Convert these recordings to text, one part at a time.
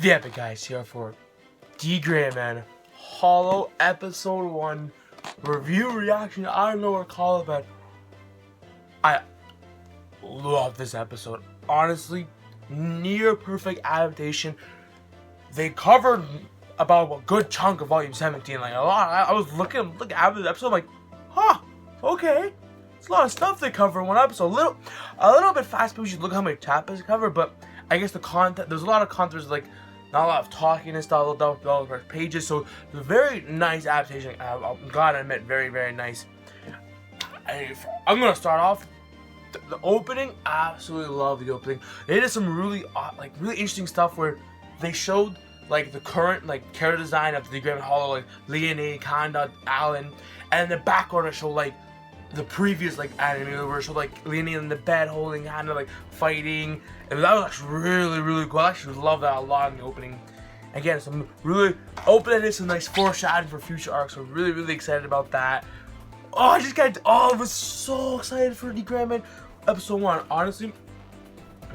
The Epic Guys here for D.Gray-Man Hallow Episode 1 Review Reaction. I don't know what to call it, but I love this episode. Honestly, near perfect adaptation. They covered about a good chunk of Volume 17. Like a lot. I was looking at the episode, like, okay. It's a lot of stuff they cover in one episode. A little bit fast paced. You look at how many chapters they cover, but I guess the content. There's a lot of content. Like not a lot of talking and stuff. All the pages. So it's a very nice adaptation. I'm glad I admit, very nice. I'm gonna start off. The opening, absolutely love the opening. They did some really interesting stuff where they showed like the current character design of the D.Gray-Man Hallow, like Leonie, Kanda, Alan, and in the background it showed like the previous anime where it showed like Leonie in the bed holding Kanda, like fighting, and that was actually really cool. I actually love that a lot in the opening. Again, some really opening, some nice foreshadowing for future arcs. So really excited about that. Oh, I was so excited for D.Gray-Man Episode 1. Honestly,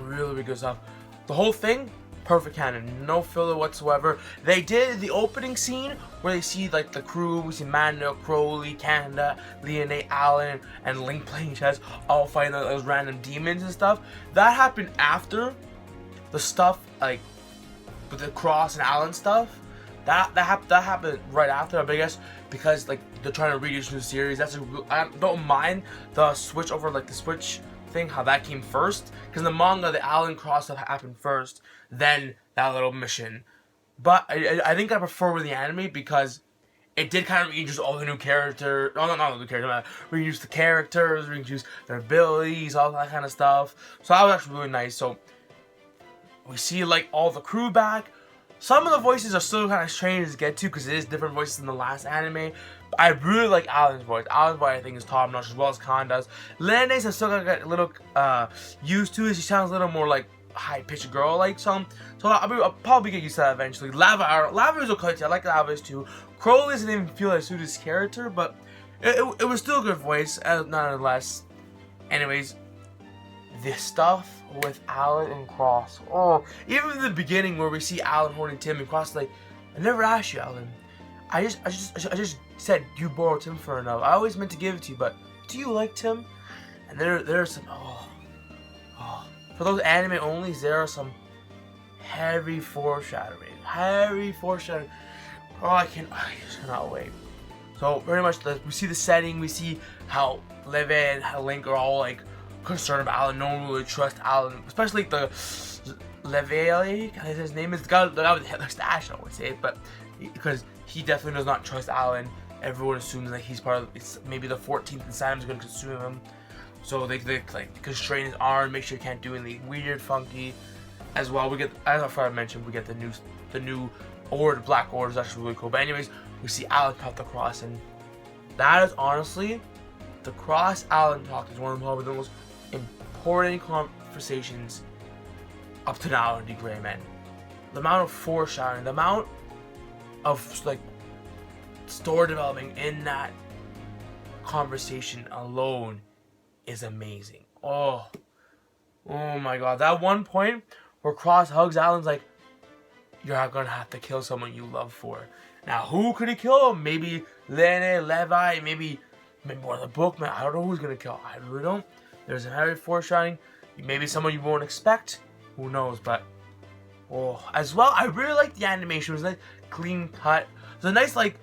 really good stuff. The whole thing, perfect canon, no filler whatsoever. They did the opening scene where they see like the crew. We see Mando, Crowley, Kanda, Leonie, Alan, and Link playing chess, all fighting those random demons and stuff. That happened after the stuff like with the Cross and Alan stuff. That happened right after, but I guess because like they're trying to reissue the series, I don't mind the switch over, like the switch thing, how that came first. Because in the manga, the Alan Cross stuff happened first, then that little mission. But I think I prefer with the anime because it did kind of reintroduce all the new characters. No, not the new characters. Reintroduce the characters, reintroduce their abilities, all that kind of stuff. So that was actually really nice. So we see like all the crew back. Some of the voices are still kind of strange to get to because it is different voices than the last anime. But I really like Alan's voice. Alan's voice I think is top notch as well as Kanda's. Leonie's I still got to get a little used to it. She sounds a little more like high pitched girl like some. So I'll probably get used to that eventually. Lava is okay too. I like Lava's too. Crowley didn't even feel like suited his character, but it was still a good voice nonetheless. Anyways, this stuff with Alan and Cross. Oh, even in the beginning where we see Alan holding Tim and Cross, like, I never asked you, Alan. I just said you borrowed Tim for enough. I always meant to give it to you, but do you like Tim? And there's some for those anime onlys, there are some heavy foreshadowing. Oh, I just cannot wait. So very much we see the setting, we see how Levi and how Link are all like concerned about Alan. No one really trusts Alan, especially the Levi. His name is the guy with the mustache. I don't want to say it, but because he definitely does not trust Alan. Everyone assumes that he's part of. It's maybe the 14th and Sam's going to consume him. So they like constrain his arm, make sure he can't do anything weird, funky. As well, we get, as I mentioned, we get the new Order, Black Order is actually really cool. But anyways, we see Alan cut the cross, and that is honestly, the Cross Alan talk is one of probably the most important conversations up to now in D.Gray-Man. The amount of foreshadowing, the amount of like story development in that conversation alone is amazing. Oh my god, that one point where Cross hugs Alan's like, you're not gonna have to kill someone you love for. Now who could he kill? Maybe Leonie, Levi, maybe one of the bookmen. I don't know who's gonna kill. I really don't. There's a heavy foreshadowing. Maybe someone you won't expect. Who knows? But as well, I really like the animation. It was like clean cut. It was a nice like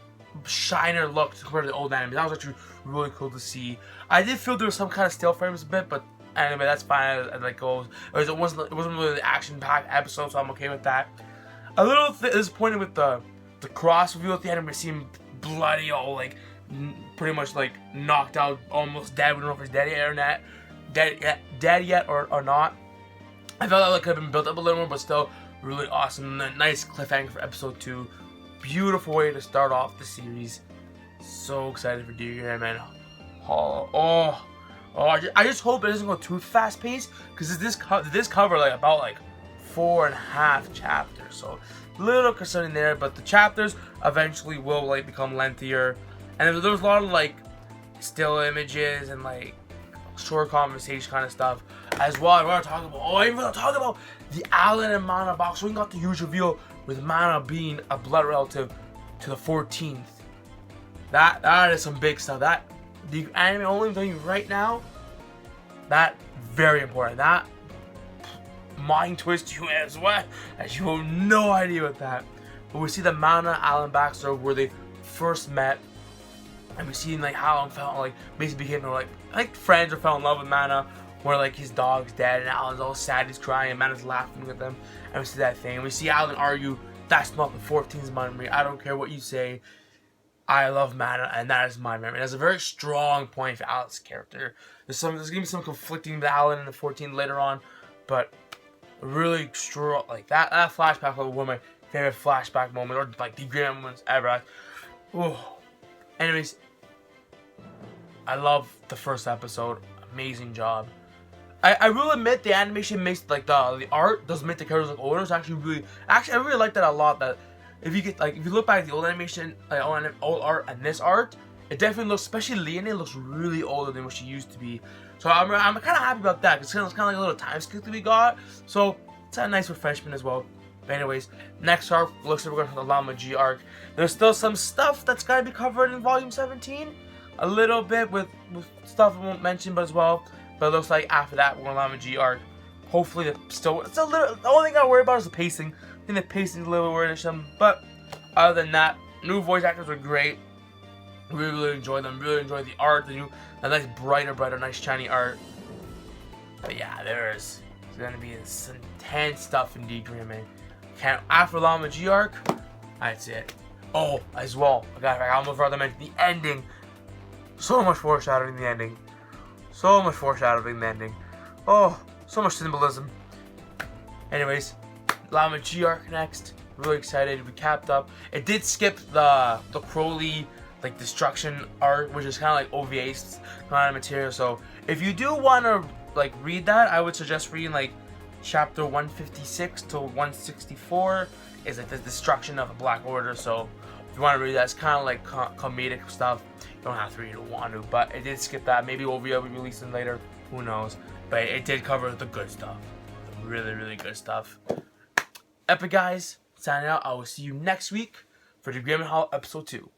shiner look compared to the old anime. That was actually really cool to see. I did feel there was some kind of still frames a bit, but anyway, that's fine as it goes. It wasn't really the action-packed episode, so I'm okay with that. A little disappointed with the Cross reveal at the end. We seemed bloody, all like pretty much like knocked out, almost dead. We don't know if he's dead yet or not. Dead yet or not. I felt that could have been built up a little more, but still really awesome. A nice cliffhanger for episode 2. Beautiful way to start off the series. So excited for D.Gray-Man Hallow. I just hope it doesn't go too fast paced, because this cover like about like 4.5 chapters, so a little concerning there. But the chapters eventually will like become lengthier, and there's a lot of like still images and like short conversation kind of stuff as well. I want to talk about. I even want to talk about the Alan and Mana box. We got the huge reveal with Mana being a blood relative to the 14th. That is some big stuff. That the anime only telling you right now. That very important. That mind twist you as well, as you have no idea what that. But we see the Mana Alan Baxter where they first met, and we see like how Alan felt like basically became like friends or fell in love with Mana, where like his dog's dead and Alan's all sad, he's crying, and Mana's laughing with him, and we see that thing. And we see Alan argue, "That's not the 14's memory. I don't care what you say. I love Mana, and that is my memory." That's a very strong point for Alan's character. There's gonna be some conflicting with Alan and the 14 later on, but really strong like that flashback was one of my favorite flashback moments, or like D.Gray-Man moments ever. Oh. Anyways, I love the first episode. Amazing job. I will admit the animation makes like the art does make the characters look older. It's actually I really like that a lot. That if you look back at the old animation, like old art and this art, it definitely looks, especially Leonie, looks really older than what she used to be. So I'm kind of happy about that because it's kind of like a little time skip that we got. So it's a nice refreshment as well. But anyways, next arc looks like we're going to the Llama G arc. There's still some stuff that's got to be covered in Volume 17. A little bit with stuff I won't mention, but as well. But it looks like after that we're going to Llama G arc. Hopefully it's a little. The only thing I worry about is the pacing. I think the pacing's a little bit weird or something. But other than that, new voice actors were great. Really enjoyed them. Really enjoyed the art. The nice brighter, nice shiny art. But yeah, there's gonna be some intense stuff in D.Gray-Man. After Llama G arc, that's it. Oh, as well, I almost forgot to mention the ending. So much foreshadowing in the ending. So much foreshadowing in the ending. Oh, so much symbolism. Anyways, Llama G arc next. Really excited. We capped up. It did skip the Crowley like destruction arc, which is kind of like OVA's kind of material. So if you do want to like read that, I would suggest reading like chapter 156 to 164 is like the destruction of the Black Order. So if you want to read that, it's kind of like comedic stuff. You don't have to read it if you want to, but it did skip that. Maybe OVA will be releasing later. Who knows? But it did cover the good stuff. The really good stuff. Epic guys, signing out. I will see you next week for D.Gray-Man Hallow episode 2.